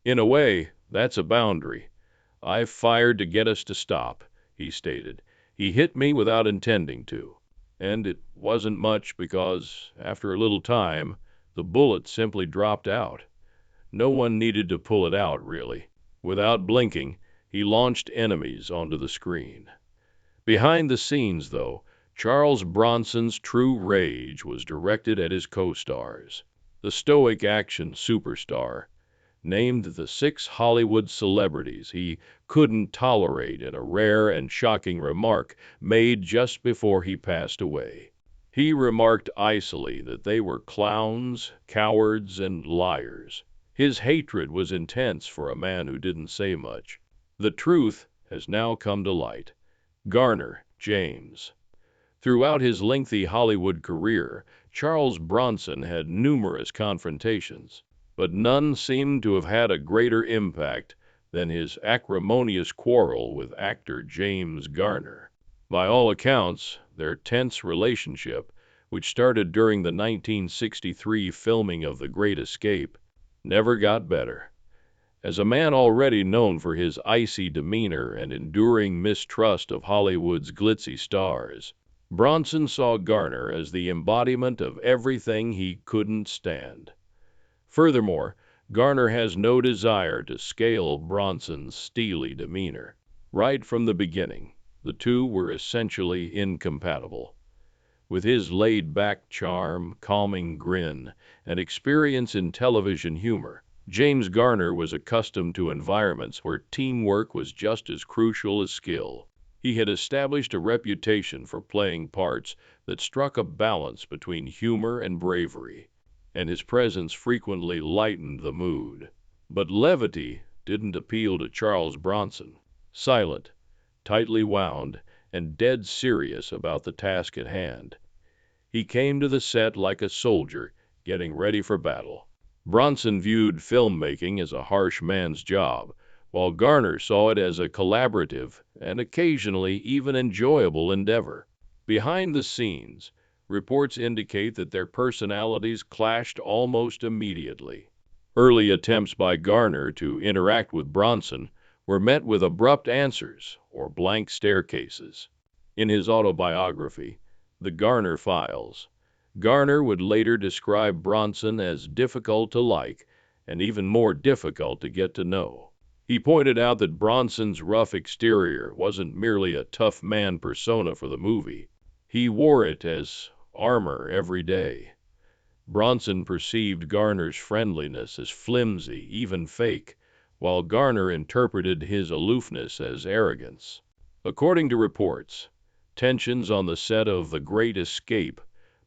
"In a way, that's a boundary. I fired to get us to stop," he stated. "He hit me without intending to. And it wasn't much because, after a little time, the bullet simply dropped out. No one needed to pull it out, really." Without blinking, he launched enemies onto the screen. Behind the scenes, though, Charles Bronson's true rage was directed at his co-stars. The stoic action superstar named the 6 Hollywood celebrities he couldn't tolerate in a rare and shocking remark made just before he passed away. He remarked icily that they were clowns, cowards, and liars. His hatred was intense for a man who didn't say much. The truth has now come to light. Garner, James. Throughout his lengthy Hollywood career, Charles Bronson had numerous confrontations, but none seemed to have had a greater impact than his acrimonious quarrel with actor James Garner. By all accounts, their tense relationship, which started during the 1963 filming of The Great Escape, never got better. As a man already known for his icy demeanor and enduring mistrust of Hollywood's glitzy stars, Bronson saw Garner as the embodiment of everything he couldn't stand. Furthermore, Garner has no desire to scale Bronson's steely demeanor. Right from the beginning, the two were essentially incompatible. With his laid-back charm, calming grin, and experience in television humor, James Garner was accustomed to environments where teamwork was just as crucial as skill. He had established a reputation for playing parts that struck a balance between humor and bravery, and his presence frequently lightened the mood. But levity didn't appeal to Charles Bronson. Silent, tightly wound, and dead serious about the task at hand, he came to the set like a soldier getting ready for battle. Bronson viewed filmmaking as a harsh man's job, while Garner saw it as a collaborative and occasionally even enjoyable endeavor. Behind the scenes, reports indicate that their personalities clashed almost immediately. Early attempts by Garner to interact with Bronson were met with abrupt answers or blank staircases. In his autobiography, The Garner Files, Garner would later describe Bronson as difficult to like and even more difficult to get to know. He pointed out that Bronson's rough exterior wasn't merely a tough man persona for the movie. He wore it as armor every day. Bronson perceived Garner's friendliness as flimsy, even fake, while Garner interpreted his aloofness as arrogance. According to reports, tensions on the set of The Great Escape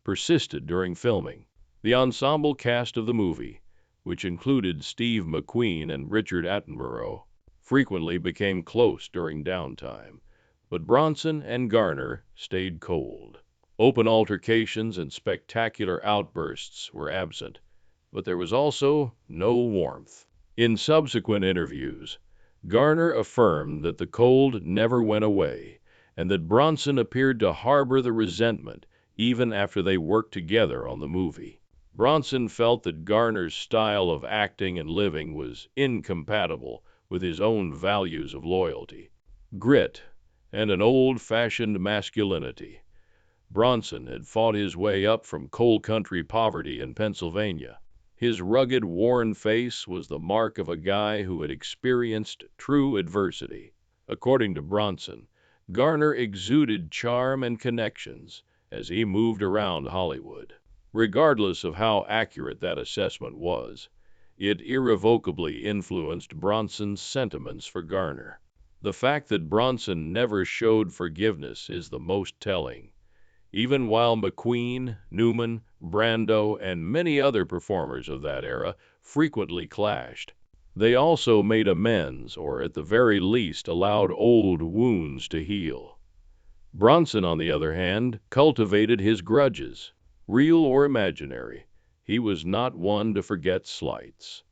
persisted during filming. The ensemble cast of the movie, which included Steve McQueen and Richard Attenborough, frequently became close during downtime, but Bronson and Garner stayed cold. Open altercations and spectacular outbursts were absent, but there was also no warmth. In subsequent interviews, Garner affirmed that the cold never went away, and that Bronson appeared to harbor the resentment even after they worked together on the movie. Bronson felt that Garner's style of acting and living was incompatible with his own values of loyalty, grit, and an old-fashioned masculinity. Bronson had fought his way up from coal country poverty in Pennsylvania. His rugged, worn face was the mark of a guy who had experienced true adversity. According to Bronson, Garner exuded charm and connections as he moved around Hollywood. Regardless of how accurate that assessment was, it irrevocably influenced Bronson's sentiments for Garner. The fact that Bronson never showed forgiveness is the most telling. Even while McQueen, Newman, Brando, and many other performers of that era frequently clashed, they also made amends, or at the very least allowed old wounds to heal. Bronson, on the other hand, cultivated his grudges, real or imaginary. He was not one to forget slights.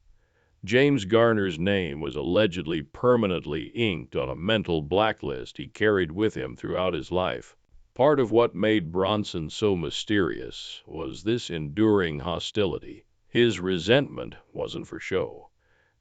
James Garner's name was allegedly permanently inked on a mental blacklist he carried with him throughout his life. Part of what made Bronson so mysterious was this enduring hostility. His resentment wasn't for show,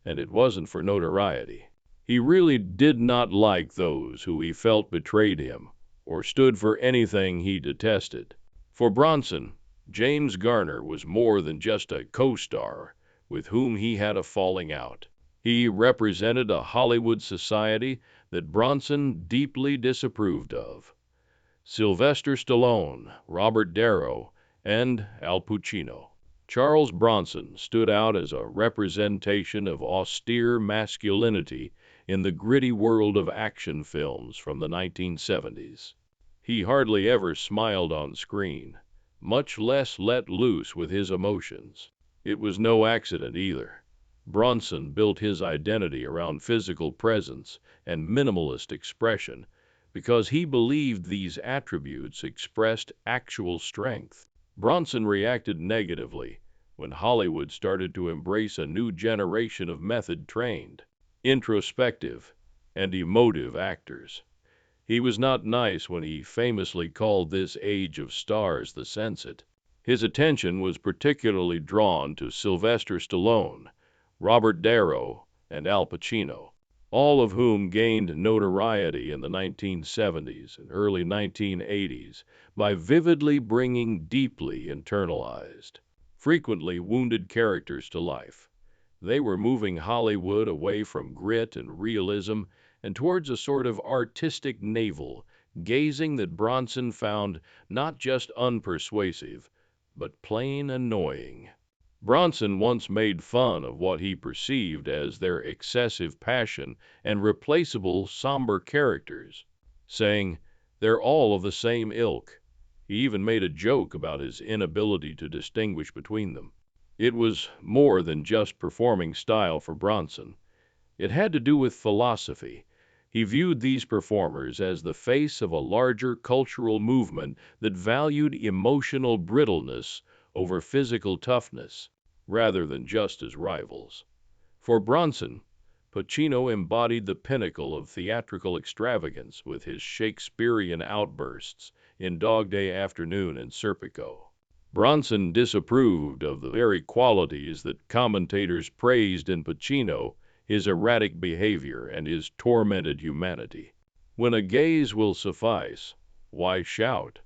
and it wasn't for notoriety. He really did not like those who he felt betrayed him or stood for anything he detested. For Bronson, James Garner was more than just a co-star with whom he had a falling out. He represented a Hollywood society that Bronson deeply disapproved of. Sylvester Stallone, Robert De Niro, and Al Pacino. Charles Bronson stood out as a representation of austere masculinity in the gritty world of action films from the 1970s. He hardly ever smiled on screen, much less let loose with his emotions. It was no accident either. Bronson built his identity around physical presence and minimalist expression because he believed these attributes expressed actual strength. Bronson reacted negatively when Hollywood started to embrace a new generation of method-trained, introspective, and emotive actors. He was not nice when he famously called this age of stars the censored. His attention was particularly drawn to Sylvester Stallone, Robert De Niro, and Al Pacino, all of whom gained notoriety in the 1970s and early 1980s by vividly bringing deeply internalized, frequently wounded characters to life. They were moving Hollywood away from grit and realism and towards a sort of artistic navel-gazing that Bronson found not just unpersuasive, but plain annoying. Bronson once made fun of what he perceived as their excessive passion and replaceable somber characters, saying, "They're all of the same ilk." He even made a joke about his inability to distinguish between them. It was more than just performing style for Bronson. It had to do with philosophy. He viewed these performers as the face of a larger cultural movement that valued emotional brittleness over physical toughness, rather than just as rivals. For Bronson, Pacino embodied the pinnacle of theatrical extravagance with his Shakespearean outbursts in Dog Day Afternoon and Serpico. Bronson disapproved of the very qualities that commentators praised in Pacino, his erratic behavior and his tormented humanity. "When a gaze will suffice, why shout?"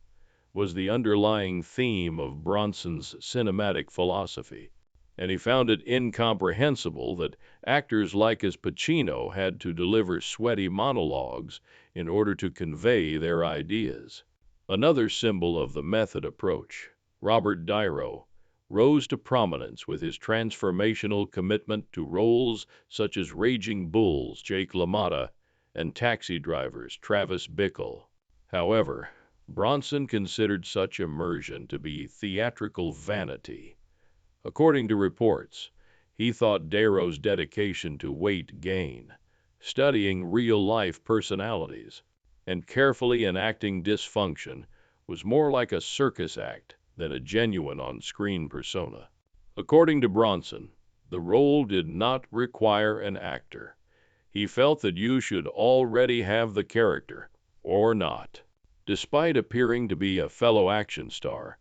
was the underlying theme of Bronson's cinematic philosophy, and he found it incomprehensible that actors like as Pacino had to deliver sweaty monologues in order to convey their ideas. Another symbol of the method approach, Robert De Niro, rose to prominence with his transformational commitment to roles such as Raging Bull's Jake LaMotta and Taxi Driver's Travis Bickle. However, Bronson considered such immersion to be theatrical vanity. According to reports, he thought De Niro's dedication to weight gain, studying real-life personalities, and carefully enacting dysfunction was more like a circus act than a genuine on-screen persona. According to Bronson, the role did not require an actor. He felt that you should already have the character, or not. Despite appearing to be a fellow action star,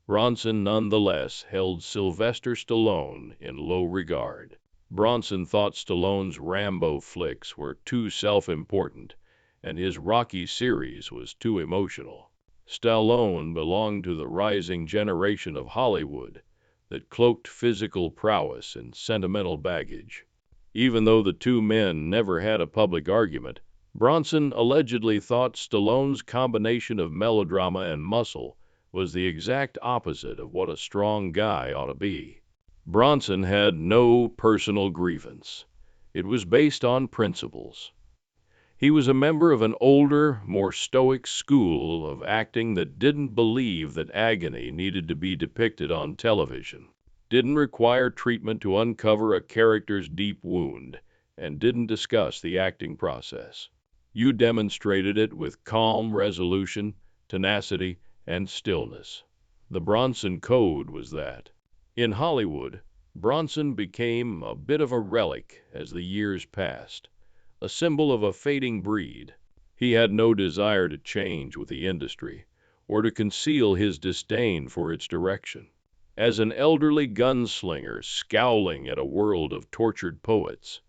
Bronson nonetheless held Sylvester Stallone in low regard. Bronson thought Stallone's Rambo flicks were too self-important, and his Rocky series was too emotional. Stallone belonged to the rising generation of Hollywood that cloaked physical prowess in sentimental baggage. Even though the two men never had a public argument, Bronson allegedly thought Stallone's combination of melodrama and muscle was the exact opposite of what a strong guy ought to be. Bronson had no personal grievance. It was based on principles. He was a member of an older, more stoic school of acting that didn't believe that agony needed to be depicted on television, didn't require treatment to uncover a character's deep wound, and didn't discuss the acting process. You demonstrated it with calm resolution, tenacity, and stillness. The Bronson Code was that. In Hollywood, Bronson became a bit of a relic as the years passed, a symbol of a fading breed. He had no desire to change with the industry or to conceal his disdain for its direction. As an elderly gunslinger scowling at a world of tortured poets,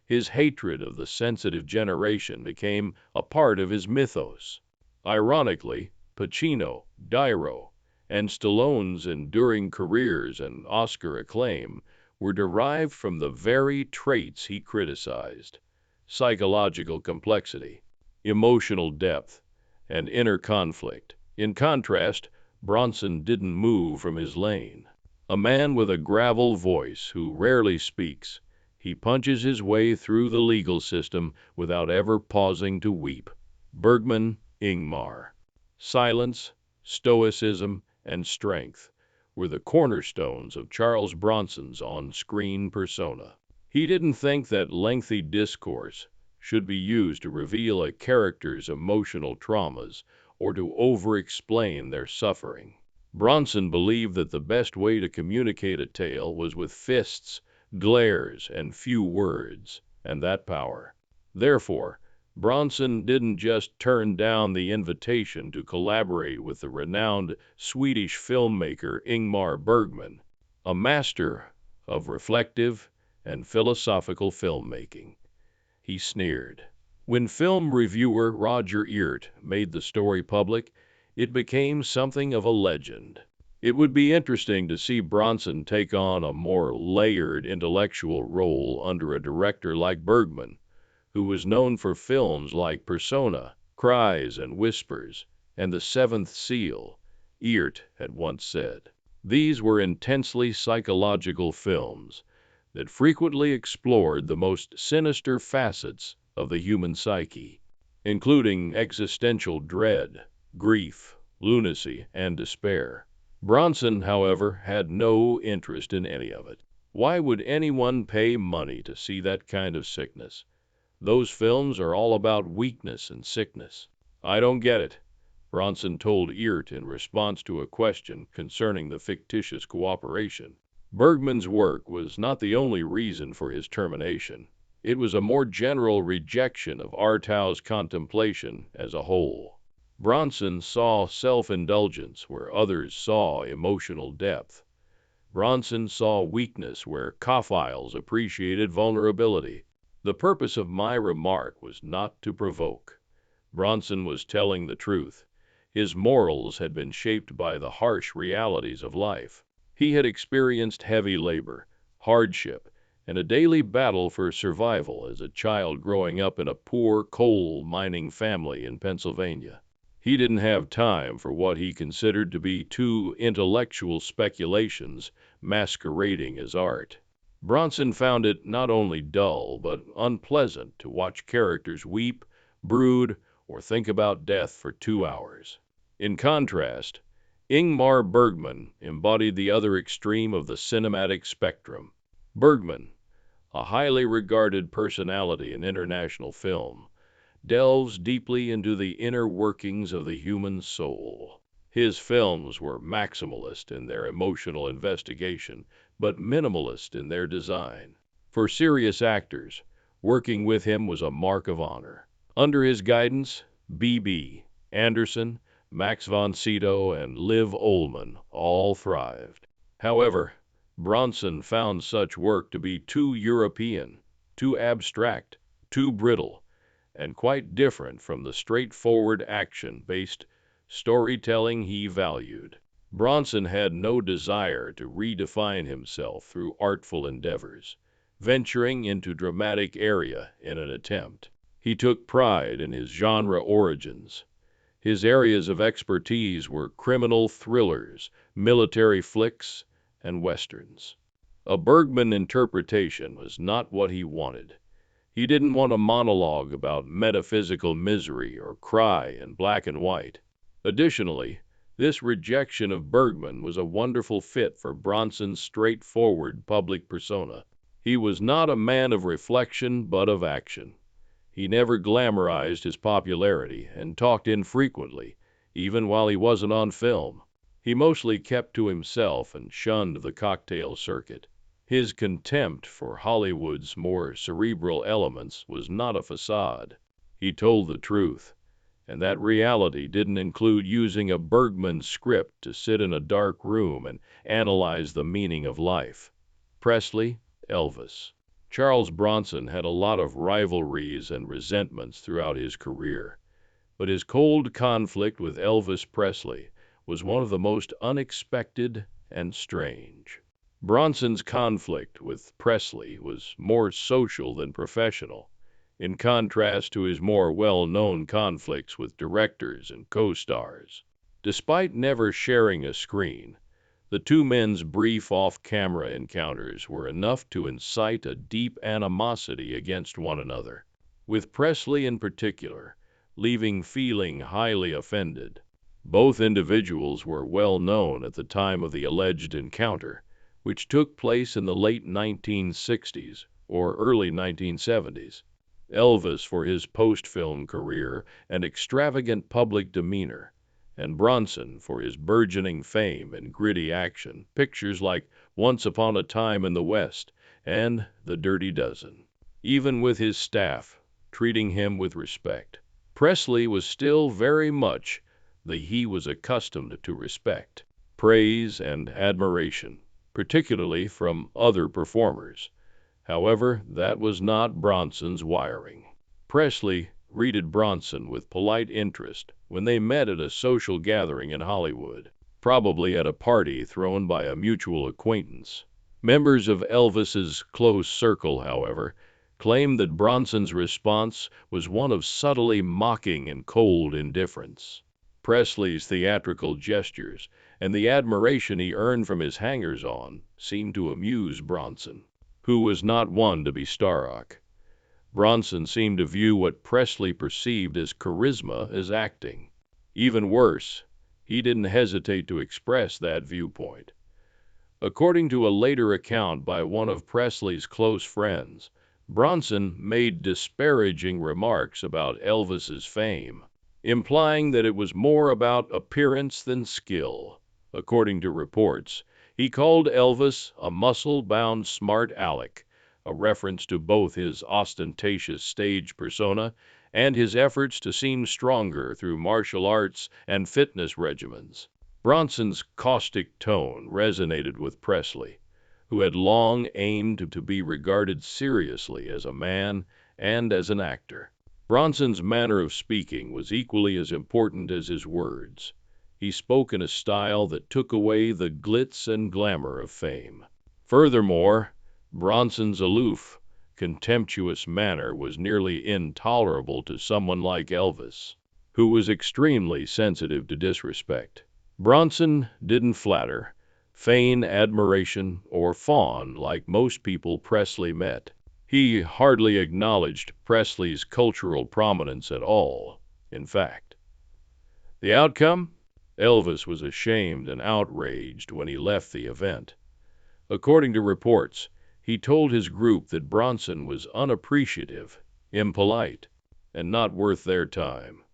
his hatred of the sensitive generation became a part of his mythos. Ironically, Pacino, Dyro, and Stallone's enduring careers and Oscar acclaim were derived from the very traits he criticized: psychological complexity, emotional depth, and inner conflict. In contrast, Bronson didn't move from his lane. A man with a gravel voice who rarely speaks, he punches his way through the legal system without ever pausing to weep. Bergman, Ingmar. Silence, stoicism, and strength were the cornerstones of Charles Bronson's on-screen persona. He didn't think that lengthy discourse should be used to reveal a character's emotional traumas or to over-explain their suffering. Bronson believed that the best way to communicate a tale was with fists, glares, and few words, and that power. Therefore, Bronson didn't just turn down the invitation to collaborate with the renowned Swedish filmmaker Ingmar Bergman, a master of reflective and philosophical filmmaking. He sneered. When film reviewer Roger Ebert made the story public, it became something of a legend. It would be interesting to see Bronson take on a more layered intellectual role under a director like Bergman, who was known for films like Persona, Cries and Whispers, and The Seventh Seal. Ebert had once said, "These were intensely psychological films that frequently explored the most sinister facets of the human psyche, including existential dread, grief, lunacy, and despair." Bronson, however, had no interest in any of it. Why would anyone pay money to see that kind of sickness? Those films are all about weakness and sickness. "I don't get it," Bronson told Ebert in response to a question concerning the fictitious cooperation. Bergman's work was not the only reason for his termination. It was a more general rejection of Artaud's contemplation as a whole. Bronson saw self-indulgence where others saw emotional depth. Bronson saw weakness where Cophiles appreciated vulnerability. The purpose of my remark was not to provoke. Bronson was telling the truth. His morals had been shaped by the harsh realities of life. He had experienced heavy labor, hardship, and a daily battle for survival as a child growing up in a poor coal mining family in Pennsylvania. He didn't have time for what he considered to be too intellectual speculations masquerading as art. Bronson found it not only dull but unpleasant to watch characters weep, brood, or think about death for 2 hours. In contrast, Ingmar Bergman embodied the other extreme of the cinematic spectrum. Bergman, a highly regarded personality in international film, delves deeply into the inner workings of the human soul. His films were maximalist in their emotional investigation, but minimalist in their design. For serious actors, working with him was a mark of honor. Under his guidance, B.B. Anderson, Max von Sydow, and Liv Ullmann all thrived. However, Bronson found such work to be too European, too abstract, too brittle, and quite different from the straightforward action-based storytelling he valued. Bronson had no desire to redefine himself through artful endeavors, venturing into dramatic area in an attempt. He took pride in his genre origins. His areas of expertise were criminal thrillers, military flicks, and westerns. A Bergman interpretation was not what he wanted. He didn't want a monologue about metaphysical misery or cry in black and white. Additionally, this rejection of Bergman was a wonderful fit for Bronson's straightforward public persona. He was not a man of reflection but of action. He never glamorized his popularity and talked infrequently, even while he wasn't on film. He mostly kept to himself and shunned the cocktail circuit. His contempt for Hollywood's more cerebral elements was not a facade. He told the truth, And that reality didn't include using a Bergman script to sit in a dark room and analyze the meaning of life. Presley, Elvis. Charles Bronson had a lot of rivalries and resentments throughout his career, but his cold conflict with Elvis Presley was one of the most unexpected and strange. Bronson's conflict with Presley was more social than professional, in contrast to his more well-known conflicts with directors and co-stars. Despite never sharing a screen, the two men's brief off-camera encounters were enough to incite a deep animosity against one another, with Presley in particular leaving feeling highly offended. Both individuals were well known at the time of the alleged encounter, which took place in the late 1960s or early 1970s. Elvis for his post-film career and extravagant public demeanor, and Bronson for his burgeoning fame and gritty action, pictures like Once Upon a Time in the West and The Dirty Dozen. Even with his staff treating him with respect, Presley was still very much the he was accustomed to respect, praise, and admiration, particularly from other performers. However, that was not Bronson's wiring. Presley greeted Bronson with polite interest when they met at a social gathering in Hollywood, probably at a party thrown by a mutual acquaintance. Members of Elvis's close circle, however, claimed that Bronson's response was one of subtly mocking and cold indifference. Presley's theatrical gestures and the admiration he earned from his hangers-on seemed to amuse Bronson, who was not one to be starstruck. Bronson seemed to view what Presley perceived as charisma as acting. Even worse, he didn't hesitate to express that viewpoint. According to a later account by one of Presley's close friends, Bronson made disparaging remarks about Elvis's fame, implying that it was more about appearance than skill. According to reports, he called Elvis a muscle-bound smart aleck, a reference to both his ostentatious stage persona and his efforts to seem stronger through martial arts and fitness regimens. Bronson's caustic tone resonated with Presley, who had long aimed to be regarded seriously as a man and as an actor. Bronson's manner of speaking was equally as important as his words. He spoke in a style that took away the glitz and glamour of fame. Furthermore, Bronson's aloof, contemptuous manner was nearly intolerable to someone like Elvis, who was extremely sensitive to disrespect. Bronson didn't flatter, feign admiration, or fawn like most people Presley met. He hardly acknowledged Presley's cultural prominence at all, in fact. The outcome? Elvis was ashamed and outraged when he left the event. According to reports, he told his group that Bronson was unappreciative, impolite, and not worth their time.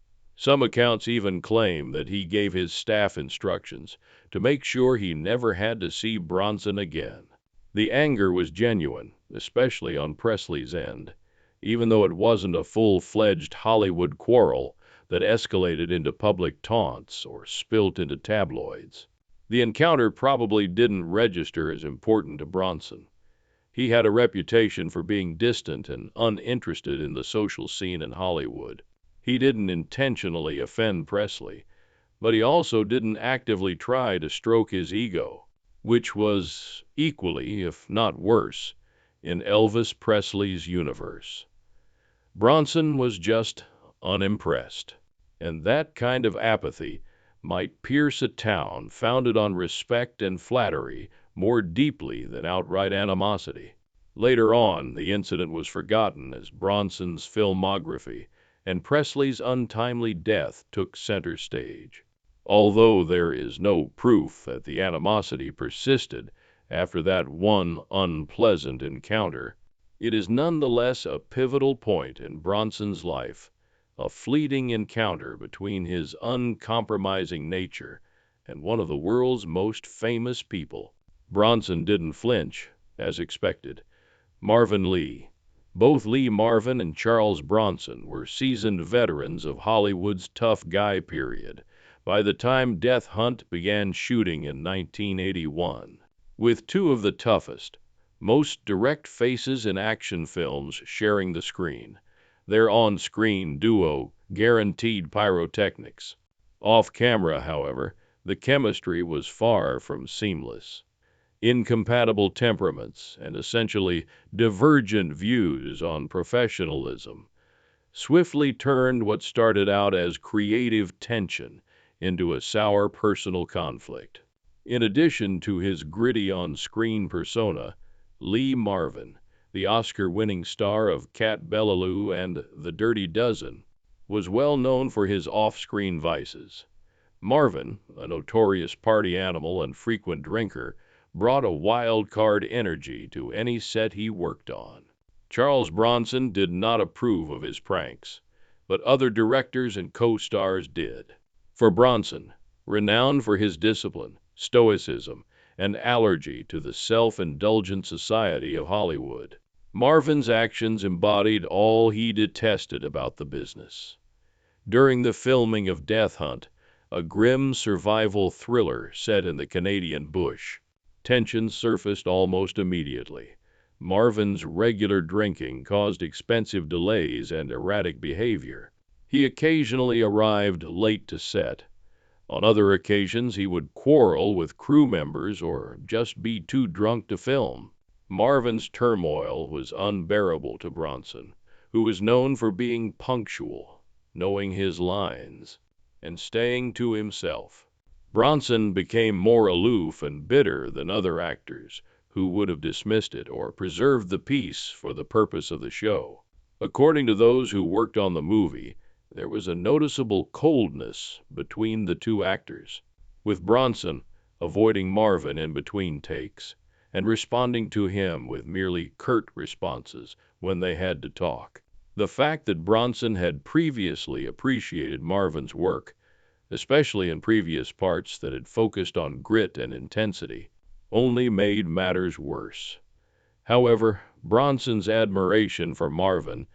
Some accounts even claim that he gave his staff instructions to make sure he never had to see Bronson again. The anger was genuine, especially on Presley's end, even though it wasn't a full-fledged Hollywood quarrel that escalated into public taunts or spilt into tabloids. The encounter probably didn't register as important to Bronson. He had a reputation for being distant and uninterested in the social scene in Hollywood. He didn't intentionally offend Presley, but he also didn't actively try to stroke his ego, which was equally, if not worse, in Elvis Presley's universe. Bronson was just unimpressed, and that kind of apathy might pierce a town founded on respect and flattery more deeply than outright animosity. Later on, the incident was forgotten as Bronson's filmography and Presley's untimely death took center stage. Although there is no proof that the animosity persisted after that one unpleasant encounter, it is nonetheless a pivotal point in Bronson's life, a fleeting encounter between his uncompromising nature and one of the world's most famous people. Bronson didn't flinch, as expected. Marvin Lee, Both Lee Marvin and Charles Bronson were seasoned veterans of Hollywood's tough guy period by the time Death Hunt began shooting in 1981. With two of the toughest, most direct faces in action films sharing the screen, their on-screen duo guaranteed pyrotechnics. Off-camera, however, the chemistry was far from seamless. Incompatible temperaments and essentially divergent views on professionalism swiftly turned what started out as creative tension into a sour personal conflict. In addition to his gritty on-screen persona, Lee Marvin, the Oscar-winning star of Cat Bellalew and The Dirty Dozen, was well known for his off-screen vices. Marvin, a notorious party animal and frequent drinker, brought a wild-card energy to any set he worked on. Charles Bronson did not approve of his pranks, but other directors and co-stars did. For Bronson, renowned for his discipline, stoicism, and allergy to the self-indulgent society of Hollywood, Marvin's actions embodied all he detested about the business. During the filming of Death Hunt, a grim survival thriller set in the Canadian bush, tensions surfaced almost immediately. Marvin's regular drinking caused expensive delays and erratic behavior. He occasionally arrived late to set. On other occasions, he would quarrel with crew members or just be too drunk to film. Marvin's turmoil was unbearable to Bronson, who was known for being punctual, knowing his lines, and staying to himself. Bronson became more aloof and bitter than other actors, who would have dismissed it or preserved the peace for the purpose of the show. According to those who worked on the movie, there was a noticeable coldness between the two actors, with Bronson avoiding Marvin in between takes and responding to him with merely curt responses when they had to talk. The fact that Bronson had previously appreciated Marvin's work, especially in previous parts that had focused on grit and intensity, only made matters worse. However, Bronson's admiration for Marvin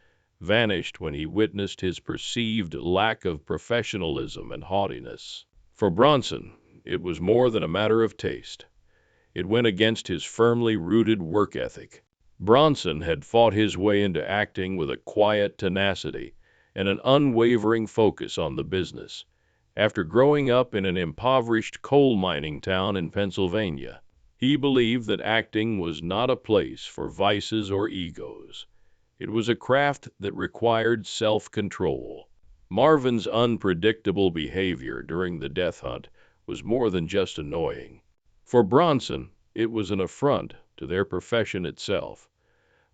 vanished when he witnessed his perceived lack of professionalism and haughtiness. For Bronson, it was more than a matter of taste. It went against his firmly rooted work ethic. Bronson had fought his way into acting with a quiet tenacity and an unwavering focus on the business, after growing up in an impoverished coal mining town in Pennsylvania. He believed that acting was not a place for vices or egos. It was a craft that required self-control. Marvin's unpredictable behavior during the Death Hunt was more than just annoying. For Bronson, it was an affront to their profession itself.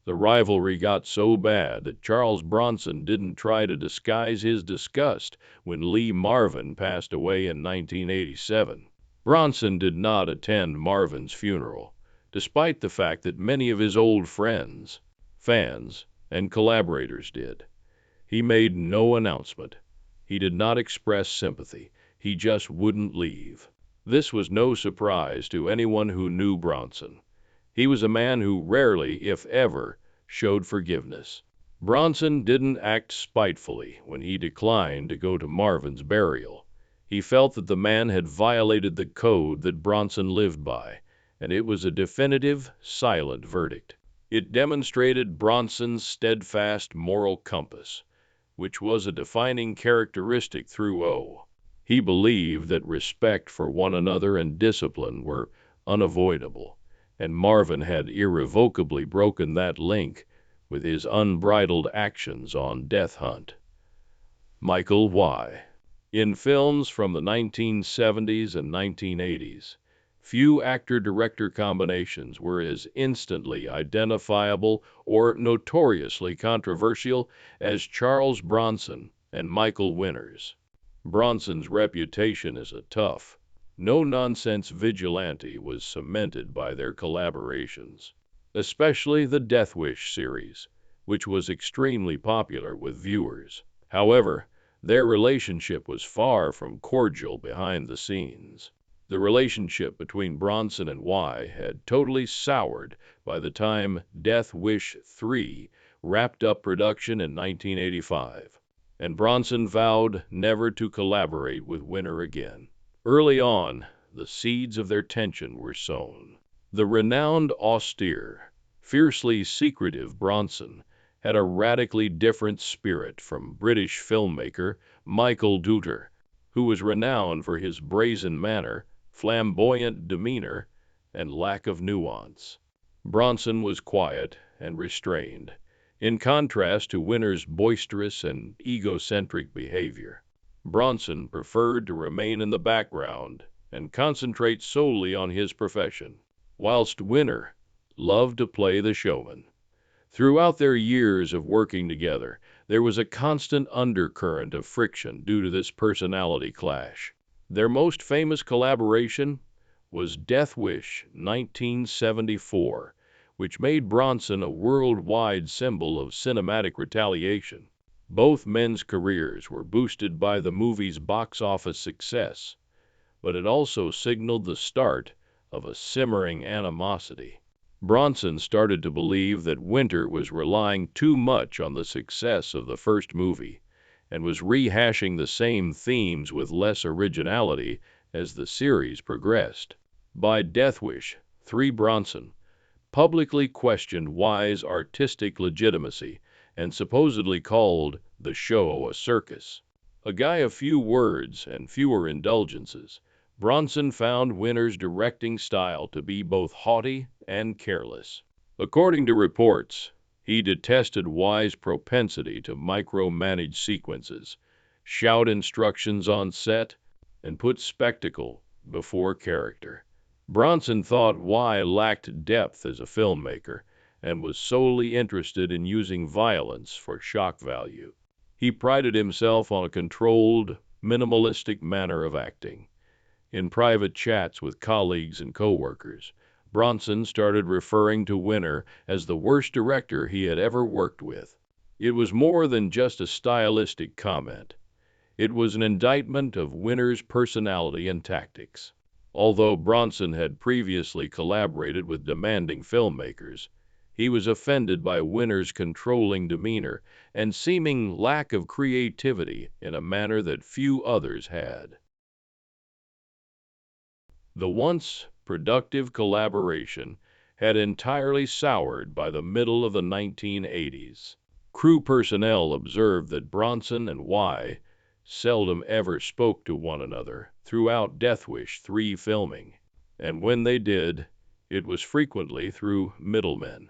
The rivalry got so bad that Charles Bronson didn't try to disguise his disgust when Lee Marvin passed away in 1987. Bronson did not attend Marvin's funeral, despite the fact that many of his old friends, fans, and collaborators did. He made no announcement. He did not express sympathy. He just wouldn't leave. This was no surprise to anyone who knew Bronson. He was a man who rarely, if ever, showed forgiveness. Bronson didn't act spitefully when he declined to go to Marvin's burial. He felt that the man had violated the code that Bronson lived by, and it was a definitive, silent verdict. It demonstrated Bronson's steadfast moral compass, which was a defining characteristic through. He believed that respect for one another and discipline were unavoidable, and Marvin had irrevocably broken that link with his unbridled actions on Death Hunt. Michael Y. In films from the 1970s and 1980s, few actor-director combinations were as instantly identifiable or notoriously controversial as Charles Bronson and Michael Winner's. Bronson's reputation as a tough, no-nonsense vigilante was cemented by their collaborations, especially the Death Wish series, which was extremely popular with viewers. However, their relationship was far from cordial behind the scenes. The relationship between Bronson and Y had totally soured by the time Death Wish 3 wrapped up production in 1985, and Bronson vowed never to collaborate with Winter again. Early on, the seeds of their tension were sown. The renowned, austere, fiercely secretive Bronson had a radically different spirit from British filmmaker Michael Duter, who was renowned for his brazen manner, flamboyant demeanor, and lack of nuance. Bronson was quiet and restrained, in contrast to Winter's boisterous and egocentric behavior. Bronson preferred to remain in the background and concentrate solely on his profession, whilst Winter loved to play the showman. Throughout their years of working together, there was a constant undercurrent of friction due to this personality clash. Their most famous collaboration was Death Wish 1974, which made Bronson a worldwide symbol of cinematic retaliation. Both men's careers were boosted by the movie's box office success, but it also signaled the start of a simmering animosity. Bronson started to believe that Winter was relying too much on the success of the first movie and was rehashing the same themes with less originality as the series progressed. By Death Wish 3, Bronson publicly questioned Wise' artistic legitimacy and supposedly called the show a circus. A guy of few words and fewer indulgences, Bronson found Winter's directing style to be both haughty and careless. According to reports, he detested Wise' propensity to micromanage sequences, shout instructions on set, and put spectacle before character. Bronson thought Wise lacked depth as a filmmaker and was solely interested in using violence for shock value. He prided himself on a controlled, minimalistic manner of acting. In private chats with colleagues and coworkers, Bronson started referring to Winter as the worst director he had ever worked with. It was more than just a stylistic comment. It was an indictment of Winter's personality and tactics. Although Bronson had previously collaborated with demanding filmmakers, he was offended by Winter's controlling demeanor and seeming lack of creativity in a manner that few others had. The once productive collaboration had entirely soured by the middle of the 1980s. Crew personnel observed that Bronson and Y seldom ever spoke to one another throughout Death Wish 3 filming, and when they did, it was frequently through middlemen.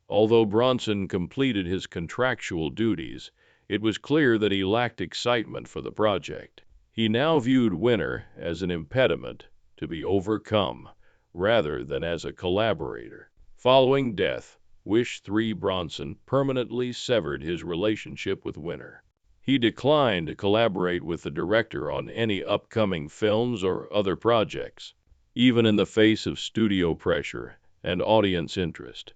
Although Bronson completed his contractual duties, it was clear that he lacked excitement for the project. He now viewed Winter as an impediment to be overcome, rather than as a collaborator. Following Death Wish 3, Bronson permanently severed his relationship with Winter. He declined to collaborate with the director on any upcoming films or other projects, even in the face of studio pressure and audience interest.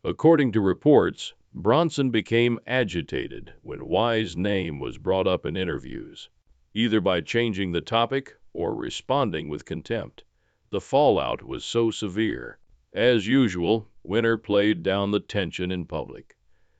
According to reports, Bronson became agitated when Wise's name was brought up in interviews, either by changing the topic or responding with contempt. The fallout was so severe. As usual, Winter played down the tension in public,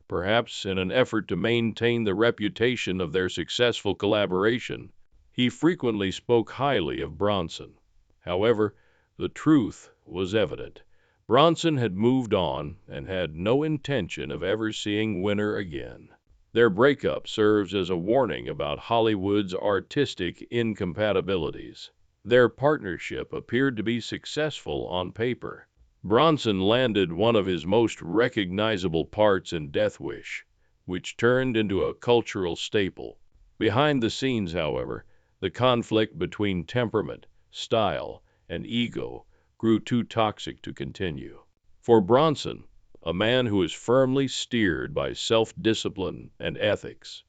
perhaps in an effort to maintain the reputation of their successful collaboration. He frequently spoke highly of Bronson. However, the truth was evident. Bronson had moved on and had no intention of ever seeing Winter again. Their breakup serves as a warning about Hollywood's artistic incompatibilities. Their partnership appeared to be successful on paper. Bronson landed one of his most recognizable parts in Death Wish, which turned into a cultural staple. Behind the scenes, however, the conflict between temperament, style, and ego grew too toxic to continue. For Bronson, a man who was firmly steered by self-discipline and ethics,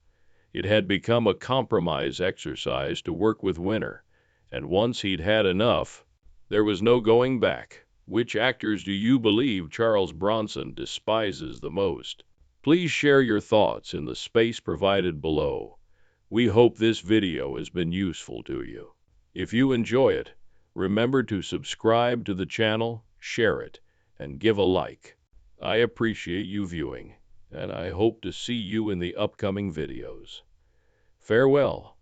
it had become a compromise exercise to work with Winter, and once he'd had enough, there was no going back. Which actors do you believe Charles Bronson despises the most? Please share your thoughts in the space provided below. We hope this video has been useful to you. If you enjoy it, remember to subscribe to the channel, share it, and give a like. I appreciate you viewing. and I hope to see you in the upcoming videos. Farewell.